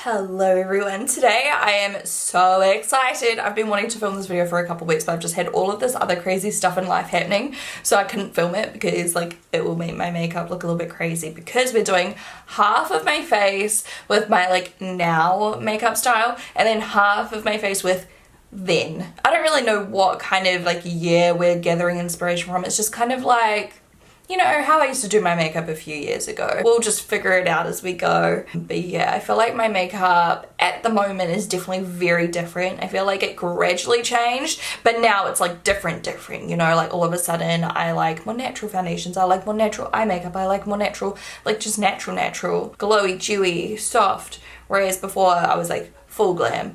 Hello everyone, today I am so excited. I've been wanting to film this video for a couple of weeks, but I've just had all of this other crazy stuff in life happening, so I couldn't film it because like it will make my makeup look a little bit crazy, because we're doing half of my face with my like now makeup style and then half of my face with then. I don't really know what kind of like year we're gathering inspiration from. It's just kind of like, you know, how I used to do my makeup a few years ago. We'll just figure it out as we go. But yeah, I feel like my makeup at the moment is definitely very different. I feel like it gradually changed, but now it's like different, you know, like all of a sudden I like more natural foundations, I like more natural eye makeup, I like more natural, like just natural, glowy, dewy, soft. Whereas before I was like full glam,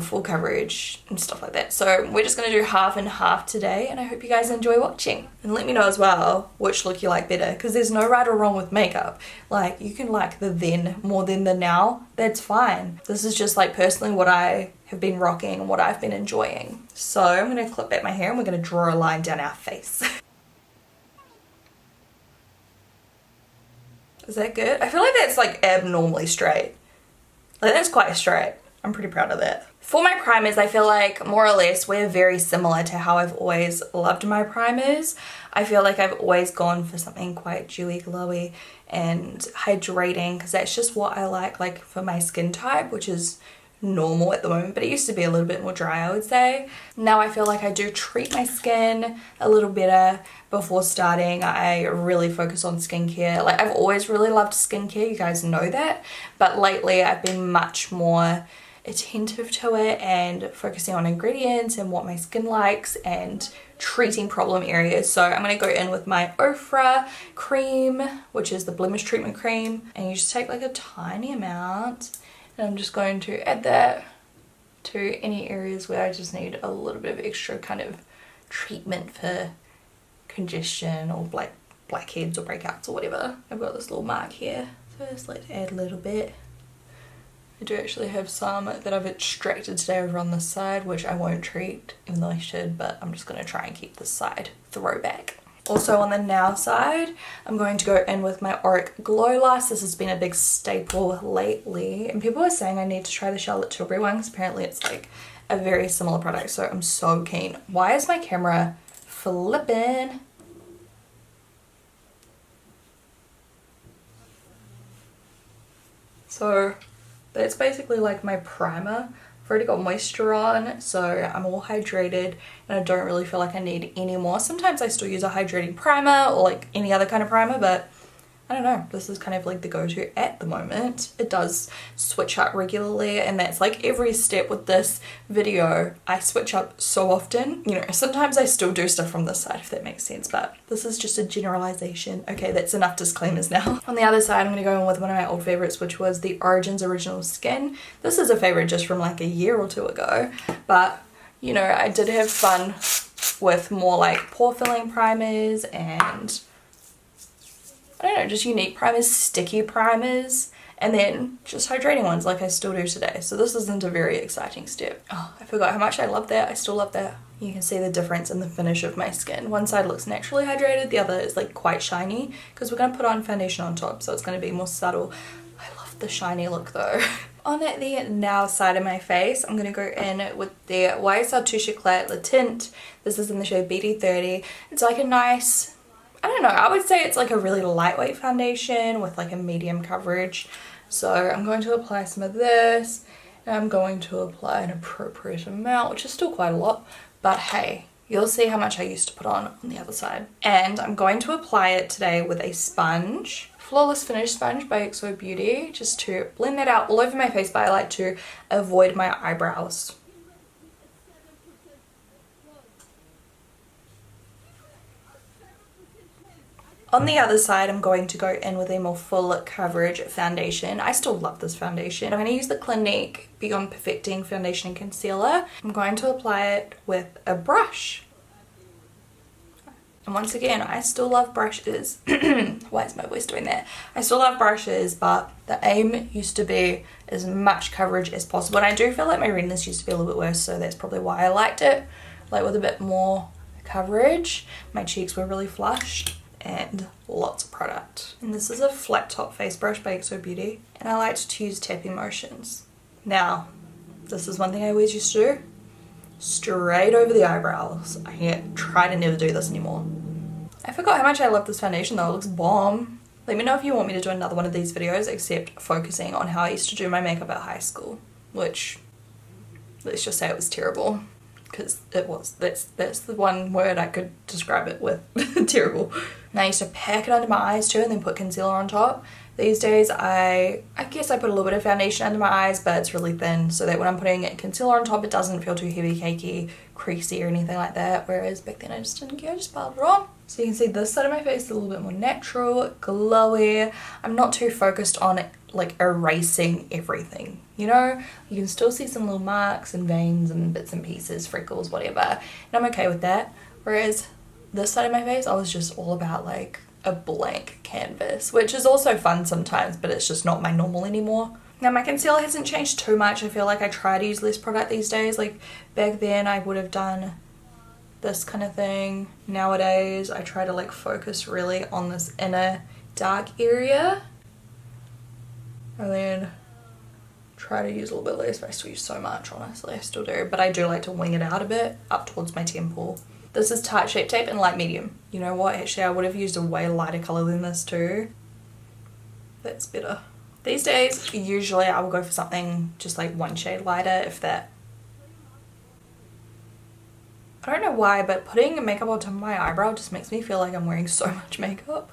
full coverage and stuff like that. So we're just gonna do half and half today, and I hope you guys enjoy watching. And let me know as well which look you like better, because there's no right or wrong with makeup. Like, you can like the then more than the now, that's fine. This is just like personally what I have been rocking and what I've been enjoying. So I'm gonna clip back my hair and we're gonna draw a line down our face. Is that good? I feel like that's like abnormally straight. Like, that's quite straight. I'm pretty proud of that. For my primers, I feel like more or less we're very similar to how I've always loved my primers. I feel like I've always gone for something quite dewy, glowy and hydrating, because that's just what I like for my skin type, which is normal at the moment, but it used to be a little bit more dry, I would say. Now I feel like I do treat my skin a little better before starting. I really focus on skincare. Like, I've always really loved skincare, you guys know that, but lately I've been much more attentive to it and focusing on ingredients and what my skin likes and treating problem areas. So I'm going to go in with my Ofra cream, which is the blemish treatment cream, and you just take like a tiny amount, and I'm just going to add that to any areas where I just need a little bit of extra kind of treatment for congestion or blackheads or breakouts or whatever. I've got this little mark here, so just let's add a little bit. I do actually have some that I've extracted today over on this side, which I won't treat, even though I should, but I'm just going to try and keep this side throwback. Also on the now side, I'm going to go in with my Auric Glow Last. This has been a big staple lately, and people are saying I need to try the Charlotte Tilbury one, because apparently it's like a very similar product, so I'm so keen. Why is my camera flipping? So that's basically like my primer. I've already got moisture on, so I'm all hydrated and I don't really feel like I need any more. Sometimes I still use a hydrating primer or like any other kind of primer, but I don't know, this is kind of like the go-to at the moment. It does switch up regularly, and that's like every step with this video. I switch up so often, you know, sometimes I still do stuff from this side, if that makes sense, but this is just a generalization. Okay, that's enough disclaimers now. On the other side, I'm gonna go in with one of my old favorites, which was the Origins Original Skin. This is a favorite just from like a year or two ago, but you know, I did have fun with more like pore filling primers and I don't know, just unique primers, sticky primers, and then just hydrating ones like I still do today. So this isn't a very exciting step. Oh, I forgot how much I love that. I still love that. You can see the difference in the finish of my skin. One side looks naturally hydrated, the other is like quite shiny, because we're going to put on foundation on top, so it's going to be more subtle. I love the shiny look though. On the now side of my face, I'm going to go in with the YSL Touche Eclat Le Tint. This is in the shade BD30. It's like a nice, I don't know, I would say it's like a really lightweight foundation with like a medium coverage. So I'm going to apply some of this, and I'm going to apply an appropriate amount, which is still quite a lot, but hey, you'll see how much I used to put on the other side. And I'm going to apply it today with a sponge, Flawless Finish sponge by XO Beauty, just to blend that out all over my face, but I like to avoid my eyebrows. On the other side, I'm going to go in with a more full coverage foundation. I still love this foundation. I'm going to use the Clinique Beyond Perfecting Foundation and Concealer. I'm going to apply it with a brush. And once again, I still love brushes. Why is my voice doing that? I still love brushes, but the aim used to be as much coverage as possible. And I do feel like my redness used to be a little bit worse, so that's probably why I liked it. Like with a bit more coverage. My cheeks were really flushed. And lots of product. And this is a flat top face brush by XO Beauty, and I like to use tapping motions. Now, this is one thing I always used to do. Straight over the eyebrows. I try to never do this anymore. I forgot how much I love this foundation though. It looks bomb. Let me know if you want me to do another one of these videos, except focusing on how I used to do my makeup at high school, which, let's just say it was terrible, because it was. That's the one word I could describe it with. Terrible. And I used to pack it under my eyes too and then put concealer on top. These days I guess I put a little bit of foundation under my eyes, but it's really thin, so that when I'm putting concealer on top it doesn't feel too heavy, cakey, creasy or anything like that, whereas back then I just didn't care, I just piled it on. So you can see this side of my face is a little bit more natural, glowy. I'm not too focused on like erasing everything, you know? You can still see some little marks and veins and bits and pieces, freckles, whatever, and I'm okay with that. Whereas this side of my face, I was just all about like a blank canvas, which is also fun sometimes, but it's just not my normal anymore. Now my concealer hasn't changed too much. I feel like I try to use less product these days. Like back then I would have done this kind of thing. Nowadays I try to like focus really on this inner dark area and then try to use a little bit less, but I still use so much, honestly. I still do, but I do like to wing it out a bit up towards my temple. This is Tarte Shape Tape in light medium. You know what, actually I would have used a way lighter colour than this too. That's better. These days usually I will go for something just like one shade lighter, if that. I don't know why, but putting makeup on top of my eyebrow just makes me feel like I'm wearing so much makeup.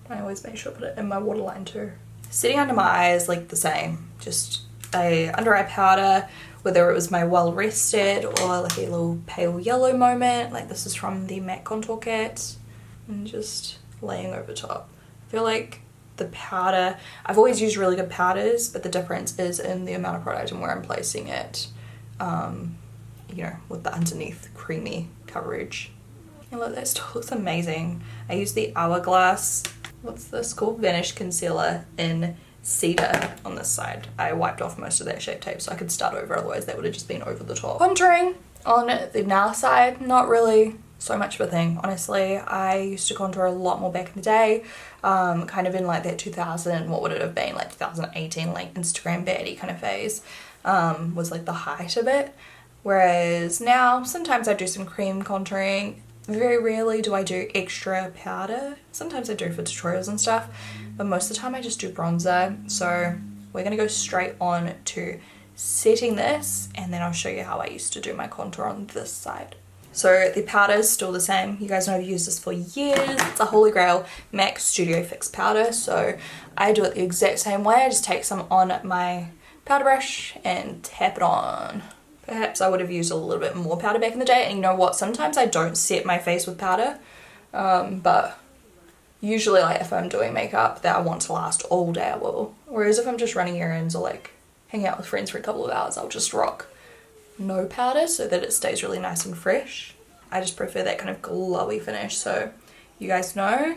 I always make sure to put it in my waterline too. Sitting under my eyes, like the same, just a under eye powder, whether it was my Well Rested or like a little pale yellow moment, like this is from the MAC Contour Kit, and just laying over top. I feel like the powder, I've always used really good powders, but the difference is in the amount of product and where I'm placing it, you know, with the underneath creamy coverage. And look, that still looks amazing. I use the Hourglass, what's this called, Vanish Concealer in Cedar on this side. I wiped off most of that Shape Tape so I could start over, otherwise that would have just been over the top. Contouring on the now side, not really so much of a thing, honestly. I used to contour a lot more back in the day, kind of in like that 2000, what would it have been, like 2018, like Instagram baddie kind of phase, was like the height of it. Whereas now, sometimes I do some cream contouring. Very rarely do I do extra powder. Sometimes I do for tutorials and stuff, but most of the time I just do bronzer. So we're gonna go straight on to setting this, and then I'll show you how I used to do my contour on this side. So the powder is still the same. You guys know I've used this for years. It's a Holy Grail MAC Studio Fix powder. So I do it the exact same way. I just take some on my powder brush and tap it on. Perhaps I would have used a little bit more powder back in the day, and you know what, sometimes I don't set my face with powder, but usually like if I'm doing makeup that I want to last all day I will. Whereas if I'm just running errands or like hanging out with friends for a couple of hours, I'll just rock no powder so that it stays really nice and fresh. I just prefer that kind of glowy finish, so you guys know,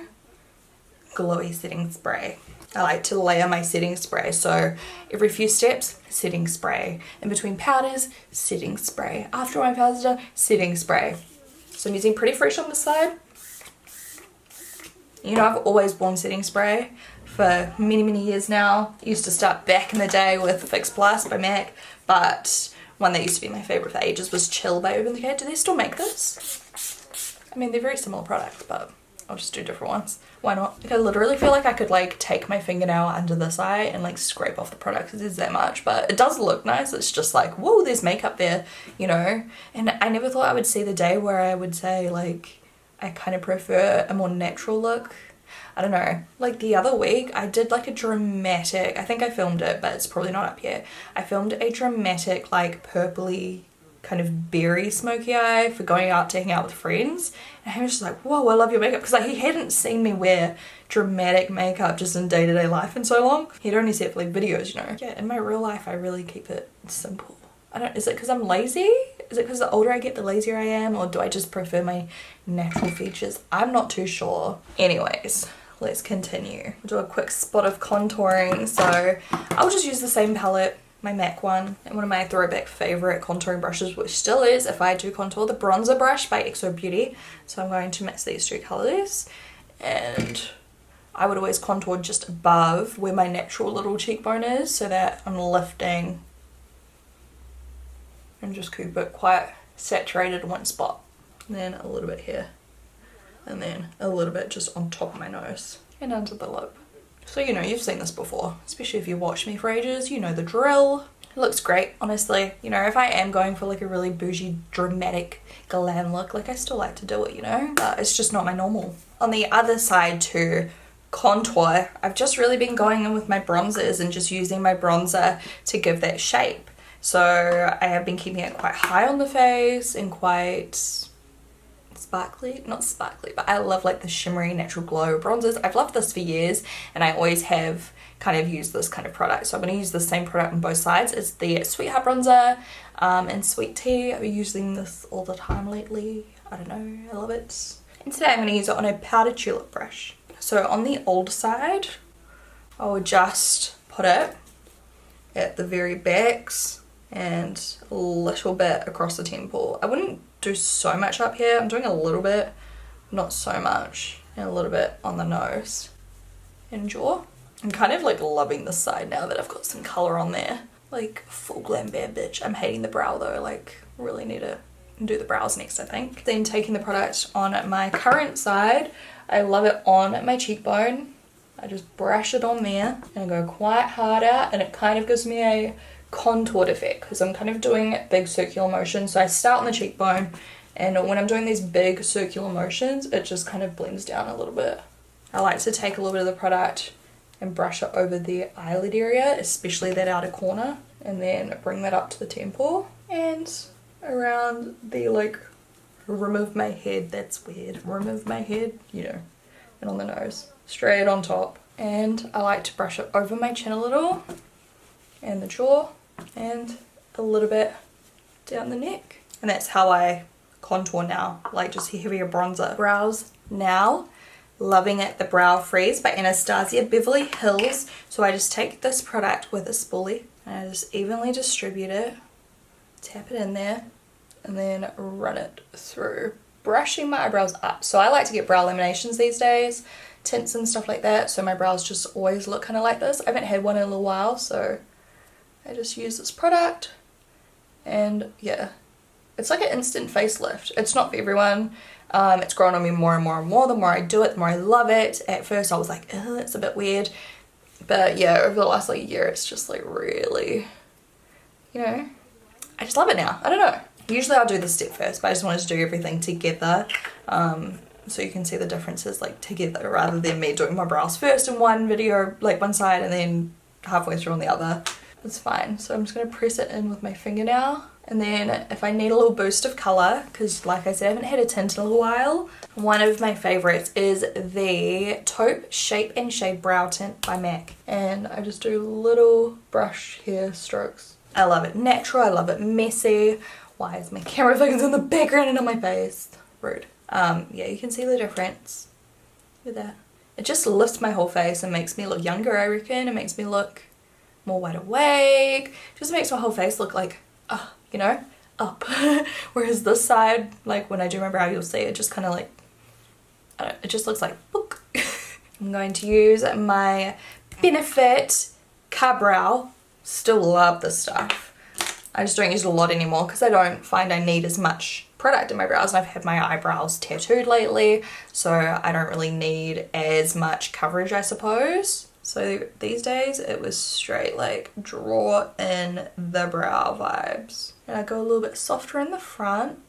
glowy setting spray. I like to layer my setting spray, so every few steps, setting spray. In between powders, setting spray. After my powder's done, setting spray. So I'm using Pretty Fresh on this side. You know, I've always worn setting spray for many, many years now. I used to start back in the day with Fix Plus by MAC, but one that used to be my favourite for ages was Chill by Urban Decay. Do they still make this? I mean, they're very similar products, but I'll just do different ones. Why not? Like, I literally feel like I could like take my fingernail under this eye and like scrape off the product because there's that much, but it does look nice. It's just like, whoa, there's makeup there, you know? And I never thought I would see the day where I would say like, I kind of prefer a more natural look. I don't know. Like the other week I did like a dramatic, I think I filmed it, but it's probably not up yet. I filmed a dramatic like purpley kind of berry smoky eye for going out taking out with friends, and he was just like, whoa, I love your makeup, because like he hadn't seen me wear dramatic makeup just in day-to-day life in so long. He'd only see it for like videos, you know. Yeah, in my real life I really keep it simple. I don't, is it because I'm lazy? Is it because the older I get the lazier I am, or do I just prefer my natural features? I'm not too sure. Anyways, let's continue. We'll do a quick spot of contouring. So I'll just use the same palette, my MAC one, and one of my throwback favorite contouring brushes, which still is, if I do contour, the bronzer brush by XO Beauty. So I'm going to mix these two colors, and I would always contour just above where my natural little cheekbone is, so that I'm lifting and just keep it quite saturated in one spot. And then a little bit here, and then a little bit just on top of my nose and under the lip. So you know, you've seen this before, especially if you watched me for ages, you know the drill. It looks great, honestly. You know, if I am going for like a really bougie, dramatic glam look, like I still like to do it, you know, but it's just not my normal. On the other side to contour, I've just really been going in with my bronzers and just using my bronzer to give that shape. So I have been keeping it quite high on the face and quite sparkly, not sparkly, but I love like the shimmery natural glow bronzers. I've loved this for years, and I always have kind of used this kind of product, so I'm going to use the same product on both sides. It's the Sweetheart bronzer in Sweet Tea. I've been using this all the time lately. I don't know, I love it. And today I'm going to use it on a powdered tulip brush. So on the old side, I will just put it at the very backs and a little bit across the temple. I wouldn't do so much up here. I'm doing a little bit, not so much, and a little bit on the nose and jaw. I'm kind of like loving this side now that I've got some colour on there. Like full glam bad bitch. I'm hating the brow though, like really need to do the brows next, I think. Then taking the product on my current side, I love it on my cheekbone. I just brush it on there and go quite hard out, and it kind of gives me a contoured effect because I'm kind of doing big circular motions. So I start on the cheekbone, and when I'm doing these big circular motions, it just kind of blends down a little bit. I like to take a little bit of the product and brush it over the eyelid area, especially that outer corner, and then bring that up to the temple and around the like remove my head, that's weird, remove my head, you know, and on the nose, straight on top. And I like to brush it over my chin a little, and the jaw, and a little bit down the neck. And that's how I contour now, like just heavier bronzer. Brows now, loving it, the Brow Freeze by Anastasia Beverly Hills. So I just take this product with a spoolie and I just evenly distribute it, tap it in there, and then run it through, brushing my eyebrows up. So I like to get brow laminations these days, tints and stuff like that, so my brows just always look kind of like this. I haven't had one in a little while, so I just use this product, and yeah, it's like an instant facelift. It's not for everyone. It's grown on me more and more and more. The more I do it, the more I love it. At first I was like, it's a bit weird, but yeah, over the last like year, it's just like really, you know, I just love it now. I don't know. Usually I'll do this step first, but I just wanted to do everything together, so you can see the differences like together, rather than me doing my brows first in one video, like one side, and then halfway through on the other. It's fine. So I'm just going to press it in with my finger now. And then if I need a little boost of colour, because like I said, I haven't had a tint in a little while, one of my favourites is the Taupe Shape and Shade Brow Tint by MAC. And I just do little brush hair strokes. I love it natural, I love it messy. Why is my camera focusing on the background and on my face? Rude. Yeah, you can see the difference. Look at that. It just lifts my whole face and makes me look younger, I reckon. It makes me look more wide awake. Just makes my whole face look like, you know, up. Whereas this side, like when I do my brow, you'll see it just kind of like, I don't know, it just looks like book. I'm going to use my Benefit Car Brow. Still love this stuff. I just don't use it a lot anymore because I don't find I need as much product in my brows, and I've had my eyebrows tattooed lately, so I don't really need as much coverage, I suppose. So these days it was straight like draw in the brow vibes. And I go a little bit softer in the front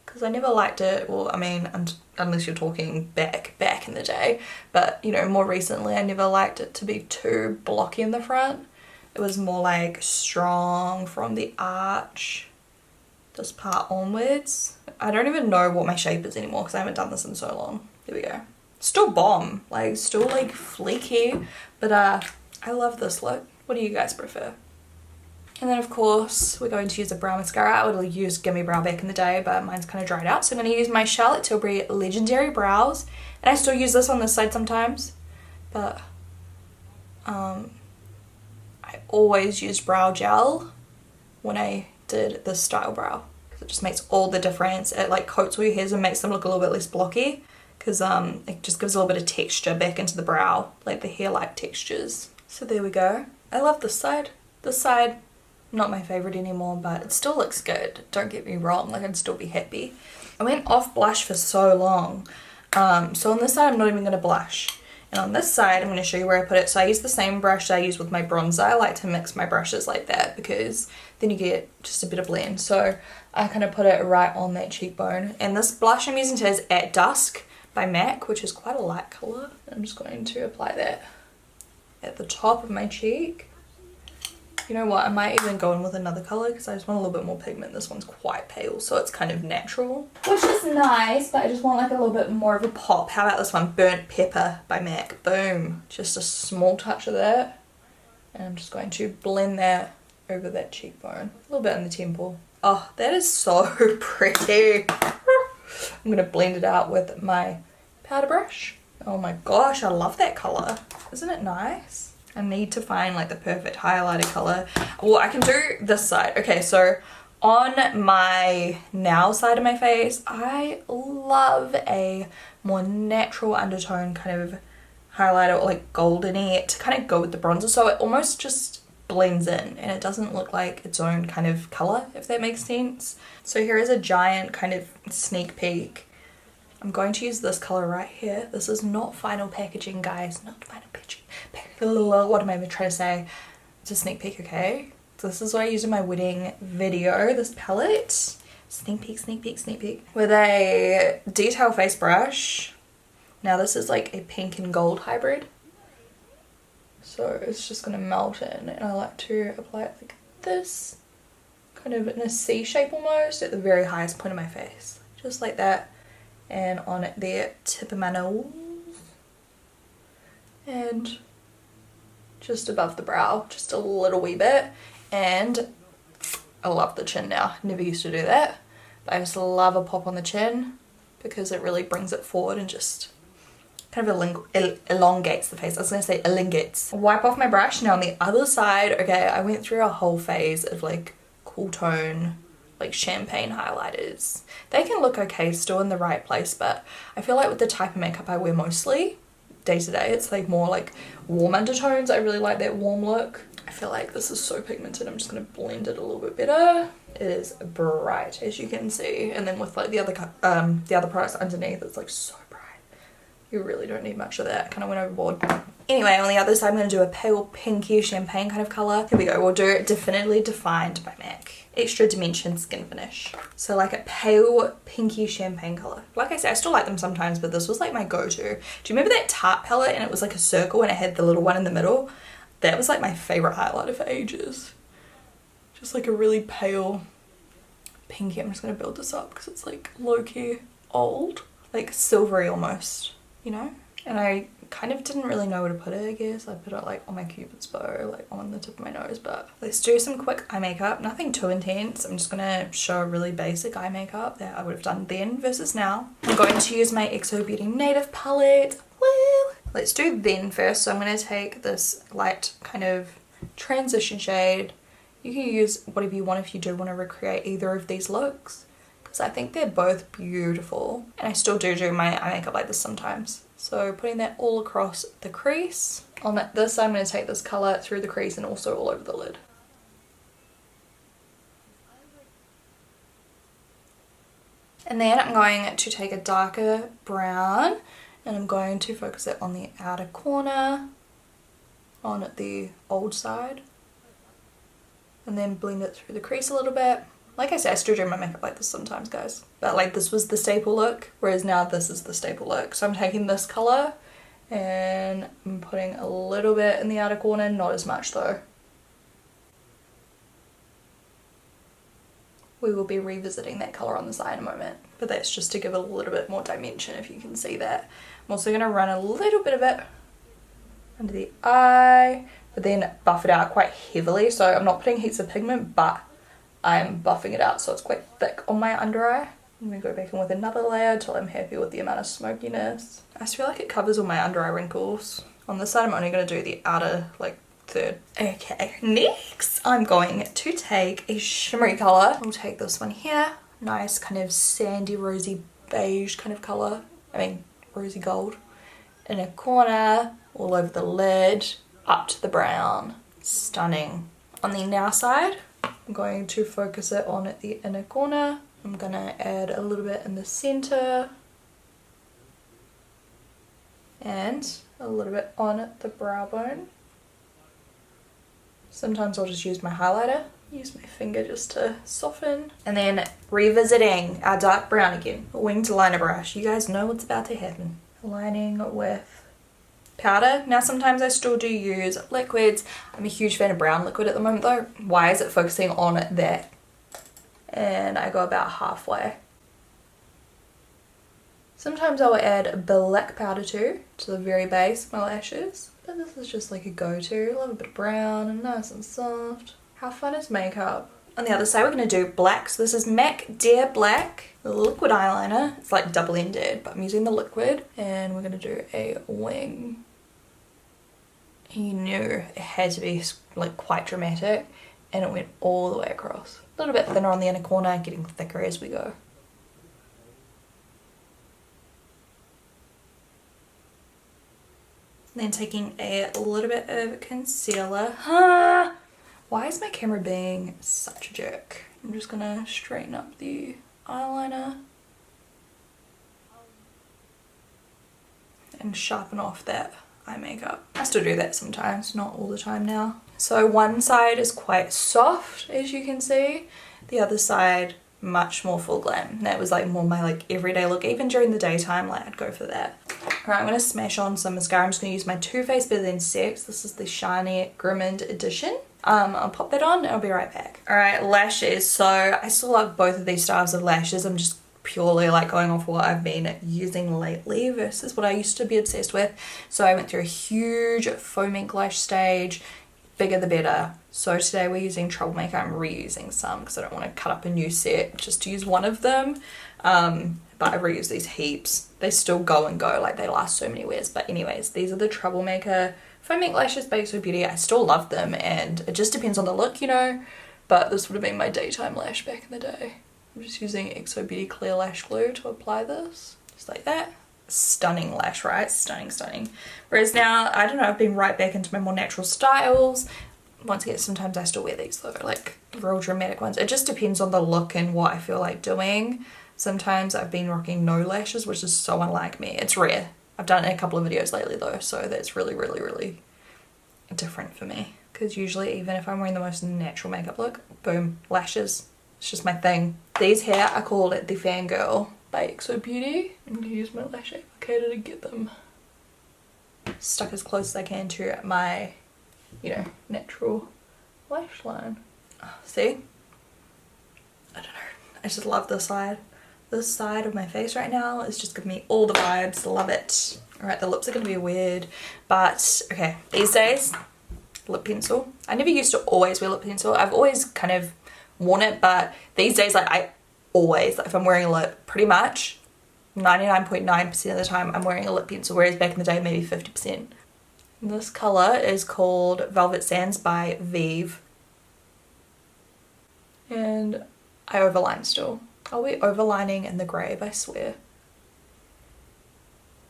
because I never liked it, well, I mean, unless you're talking back in the day, but you know, more recently I never liked it to be too blocky in the front. It was more like strong from the arch, this part onwards. I don't even know what my shape is anymore because I haven't done this in so long. There we go. Still bomb, like still like fleeky, but I love this look. What do you guys prefer? And then of course we're going to use a brow mascara. I would have used Gimme Brow back in the day, but mine's kind of dried out, so I'm going to use my Charlotte Tilbury Legendary Brows, and I still use this on this side sometimes, but I always used brow gel when I did this style brow because it just makes all the difference. It like coats all your hairs and makes them look a little bit less blocky, because it just gives a little bit of texture back into the brow, like the hair-like textures. So there we go. I love this side. This side, not my favorite anymore, but it still looks good. Don't get me wrong, like I'd still be happy. I went off blush for so long. So on this side, I'm not even gonna blush. And on this side, I'm going to show you where I put it. So I use the same brush that I use with my bronzer. I like to mix my brushes like that because then you get just a bit of blend. So I kind of put it right on that cheekbone. And this blush I'm using today is At Dusk by MAC, which is quite a light colour. I'm just going to apply that at the top of my cheek. You know what, I might even go in with another colour because I just want a little bit more pigment. This one's quite pale, so it's kind of natural, which is nice, but I just want like a little bit more of a pop. How about this one, Burnt Pepper by MAC? Boom. Just a small touch of that. And I'm just going to blend that over that cheekbone. A little bit in the temple. Oh, that is so pretty. I'm going to blend it out with my powder brush. Oh my gosh, I love that colour. Isn't it nice? I need to find like the perfect highlighter color. Well, I can do this side. Okay, so on my now side of my face, I love a more natural undertone kind of highlighter, or like golden-y, to kind of go with the bronzer, so it almost just blends in and it doesn't look like its own kind of color, if that makes sense. So here is a giant kind of sneak peek. I'm going to use this color right here. This is not final packaging, guys. Not final packaging. What am I even trying to say? It's a sneak peek, okay? So this is what I used in my wedding video. This palette. Sneak peek, sneak peek, sneak peek. With a detail face brush. Now this is like a pink and gold hybrid. So it's just going to melt in. And I like to apply it like this. Kind of in a C shape almost. At the very highest point of my face. Just like that. And on the tip of my nose, and just above the brow, just a little wee bit. And I love the chin now. Never used to do that, but I just love a pop on the chin because it really brings it forward and just kind of elongates the face. I was going to say elongates. Wipe off my brush. Now on the other side, okay, I went through a whole phase of like cool tone, like champagne highlighters. They can look okay still in the right place, but I feel like with the type of makeup I wear mostly day to day, it's like more like warm undertones. I really like that warm look. I feel like this is so pigmented. I'm just going to blend it a little bit better. It is bright, as you can see, and then with like the other products underneath, it's like so bright. You really don't need much of that. Kind of went overboard. Anyway, on the other side, I'm going to do a pale pinky champagne kind of colour. Here we go. We'll do Definitely Defined by MAC. Extra Dimension Skin Finish. So like a pale pinky champagne colour. Like I said, I still like them sometimes, but this was like my go-to. Do you remember that Tarte palette and it was like a circle and it had the little one in the middle? That was like my favourite highlighter for ages. Just like a really pale pinky. I'm just going to build this up because it's like low-key old. Like silvery almost, you know? And I kind of didn't really know where to put it, I guess. I put it like on my cupid's bow, like on the tip of my nose. But let's do some quick eye makeup. Nothing too intense. I'm just gonna show a really basic eye makeup that I would have done then versus now. I'm going to use my XO Beauty Native palette. Woo! Let's do then first. So I'm gonna take this light kind of transition shade. You can use whatever you want if you do want to recreate either of these looks, because I think they're both beautiful. And I still do my eye makeup like this sometimes. So putting that all across the crease. On this, I'm going to take this colour through the crease and also all over the lid. And then I'm going to take a darker brown and I'm going to focus it on the outer corner, on the old side. And then blend it through the crease a little bit. Like I said, I still do my makeup like this sometimes, guys. But like this was the staple look, whereas now this is the staple look. So I'm taking this colour and I'm putting a little bit in the outer corner, not as much though. We will be revisiting that colour on the side in a moment. But that's just to give it a little bit more dimension, if you can see that. I'm also going to run a little bit of it under the eye, but then buff it out quite heavily. So I'm not putting heaps of pigment, but I'm buffing it out so it's quite thick on my under eye. I'm going to go back in with another layer until I'm happy with the amount of smokiness. I just feel like it covers all my under eye wrinkles. On this side I'm only going to do the outer like third. Okay, next I'm going to take a shimmery colour. I'll take this one here. Nice kind of sandy rosy beige kind of colour. I mean rosy gold. Inner corner, all over the lid, up to the brown. Stunning. On the now side, I'm going to focus it on the inner corner. I'm gonna add a little bit in the center and a little bit on the brow bone. Sometimes I'll just use my highlighter, use my finger just to soften. And then revisiting our dark brown again, a winged liner brush. You guys know what's about to happen. Aligning with powder. Now sometimes I still do use liquids. I'm a huge fan of brown liquid at the moment though. Why is it focusing on that? And I go about halfway. Sometimes I'll add black powder too, to the very base of my lashes. But this is just like a go-to. Love a bit of brown and nice and soft. How fun is makeup? On the other side we're going to do black. So this is MAC Dare Black, the liquid eyeliner. It's like double-ended, but I'm using the liquid. And we're going to do a wing. You knew it had to be like quite dramatic, and it went all the way across. A little bit thinner on the inner corner, getting thicker as we go. Then taking a little bit of concealer. Why is my camera being such a jerk? I'm just gonna straighten up the eyeliner and sharpen off that eye makeup. I still do that sometimes, not all the time now. So one side is quite soft, as you can see. The other side, much more full glam. That was like more my like everyday look. Even during the daytime, like I'd go for that. Alright, I'm going to smash on some mascara. I'm just going to use my Too Faced Better Than Sex. This is the Shiny Grimmed Edition. I'll pop that on and I'll be right back. Alright, lashes. So I still love both of these styles of lashes. I'm just purely like going off what I've been using lately versus what I used to be obsessed with. So I went through a huge foam ink lash stage. Bigger the better. So today we're using Troublemaker. I'm reusing some because I don't want to cut up a new set just to use one of them. But I reuse these heaps. They still go and go, like they last so many wears. But anyways, these are the Troublemaker foam ink lashes by XO Beauty. I still love them and it just depends on the look, you know. But this would have been my daytime lash back in the day. I'm just using XO Beauty Clear Lash Glue to apply this. Just like that. Stunning lash, right? Stunning, stunning. Whereas now, I don't know, I've been right back into my more natural styles. Once again, sometimes I still wear these though, like real dramatic ones. It just depends on the look and what I feel like doing. Sometimes I've been rocking no lashes, which is so unlike me. It's rare. I've done it in a couple of videos lately though, so that's really, really, really different for me. Because usually, even if I'm wearing the most natural makeup look, boom, lashes. It's just my thing. These here are called the Fangirl by XO Beauty. I'm going to use my lash applicator to get them stuck as close as I can to my, you know, natural lash line. Oh, see? I don't know. I just love this side. This side of my face right now is just giving me all the vibes. Love it. Alright, the lips are going to be weird. But, okay, these days, lip pencil. I never used to always wear lip pencil. I've always kind of worn it, but these days, like, I always, like, if I'm wearing a lip, pretty much 99.9% of the time I'm wearing a lip pencil, whereas back in the day, maybe 50%. This colour is called Velvet Sands by Vive. And I overline still. I'll be overlining in the grave, I swear.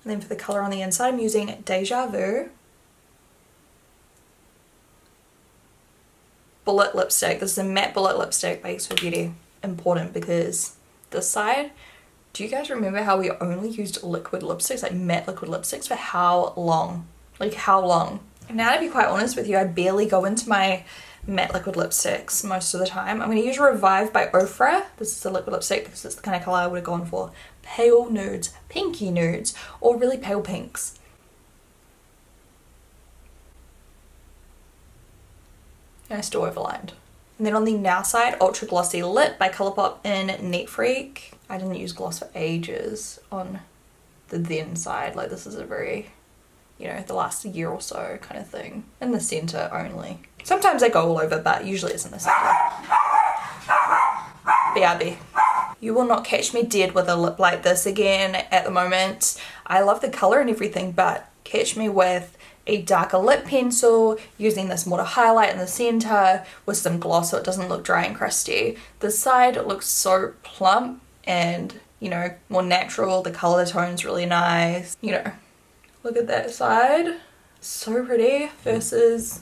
And then for the colour on the inside, I'm using Deja Vu. Bullet lipstick. This is a matte bullet lipstick by XO Beauty. Important because this side, do you guys remember how we only used liquid lipsticks, like matte liquid lipsticks, for how long? Like how long? And now to be quite honest with you, I barely go into my matte liquid lipsticks most of the time. I'm going to use Revive by Ofra. This is a liquid lipstick because it's the kind of colour I would have gone for. Pale nudes, pinky nudes, or really pale pinks. And I still overlined. And then on the now side, Ultra Glossy Lip by Colourpop in Neat Freak. I didn't use gloss for ages on the then side. Like this is a very, you know, the last year or so kind of thing. In the centre only. Sometimes I go all over, but usually it's in the centre. BRB. You will not catch me dead with a lip like this again at the moment. I love the colour and everything, but catch me with a darker lip pencil, using this more to highlight in the centre with some gloss so it doesn't look dry and crusty. This side looks so plump and you know, more natural. The color tone's really nice. You know, look at that side. So pretty versus,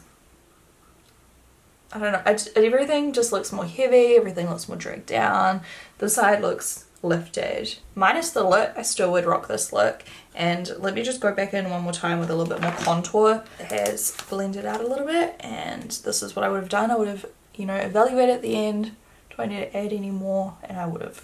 I don't know, everything just looks more heavy, everything looks more dragged down. The side looks lifted. Minus the lip, I still would rock this look. And let me just go back in one more time with a little bit more contour. It has blended out a little bit, and this is what I would have done. I would have, you know, evaluated at the end. Do I need to add any more? And I would have.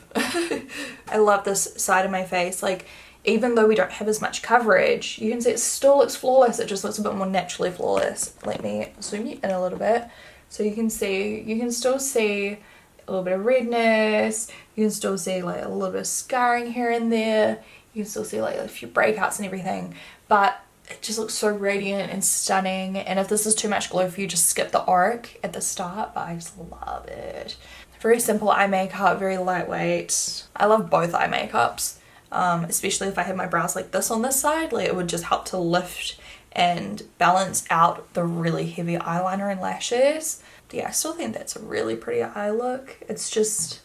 I love this side of my face. Like, even though we don't have as much coverage, you can see it still looks flawless. It just looks a bit more naturally flawless. Let me zoom you in a little bit. So you can still see a little bit of redness. You can still see like a little bit of scarring here and there. You can still see like a few breakouts and everything, but it just looks so radiant and stunning. And if this is too much glow for you, just skip the auric at the start, but I just love it. Very simple eye makeup, very lightweight. I love both eye makeups, especially if I had my brows like this on this side. Like, it would just help to lift and balance out the really heavy eyeliner and lashes. But yeah, I still think that's a really pretty eye look. It's just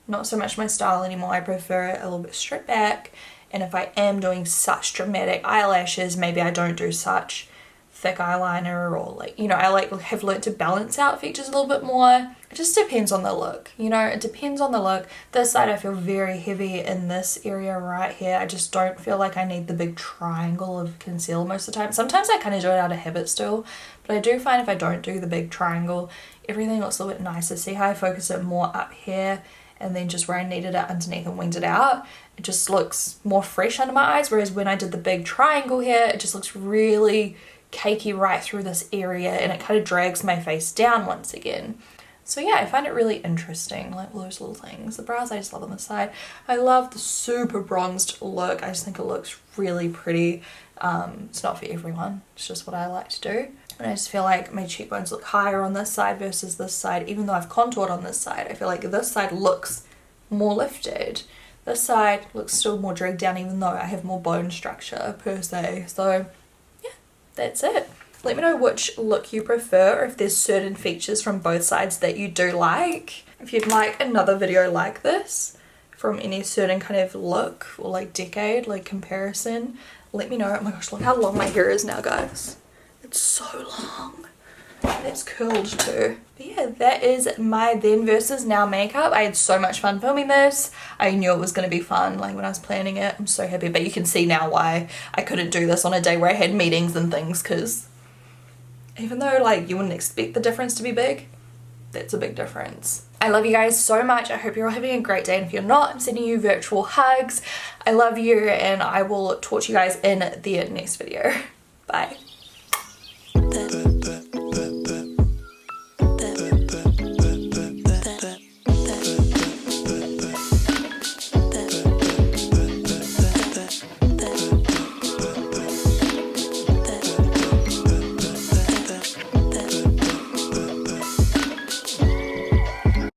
not so much my style anymore. I prefer it a little bit stripped back, and if I am doing such dramatic eyelashes, maybe I don't do such thick eyeliner, or like, you know, I like have learned to balance out features a little bit more. It just depends on the look, you know, it depends on the look. This side I feel very heavy in this area right here. I just don't feel like I need the big triangle of concealer most of the time. Sometimes I kind of do it out of habit still, but I do find if I don't do the big triangle, everything looks a little bit nicer. See how I focus it more up here, and then just where I needed it underneath and winged it out, it just looks more fresh under my eyes. Whereas when I did the big triangle here, it just looks really cakey right through this area, and it kind of drags my face down once again. So yeah, I find it really interesting, like those little things. The brows I just love on the side. I love the super bronzed look. I just think it looks really pretty. It's not for everyone, it's just what I like to do. And I just feel like my cheekbones look higher on this side versus this side. Even though I've contoured on this side, I feel like this side looks more lifted. This side looks still more dragged down, even though I have more bone structure per se. So yeah, that's it. Let me know which look you prefer, or if there's certain features from both sides that you do like. If you'd like another video like this from any certain kind of look or like decade, like comparison, let me know. Oh my gosh, look how long my hair is now, guys. It's so long. It's curled too. But yeah, that is my then versus now makeup. I had so much fun filming this. I knew it was going to be fun, like when I was planning it. I'm so happy, but you can see now why I couldn't do this on a day where I had meetings and things, because even though like you wouldn't expect the difference to be big, that's a big difference. I love you guys so much. I hope you're all having a great day, and if you're not, I'm sending you virtual hugs. I love you, and I will talk to you guys in the next video. Bye.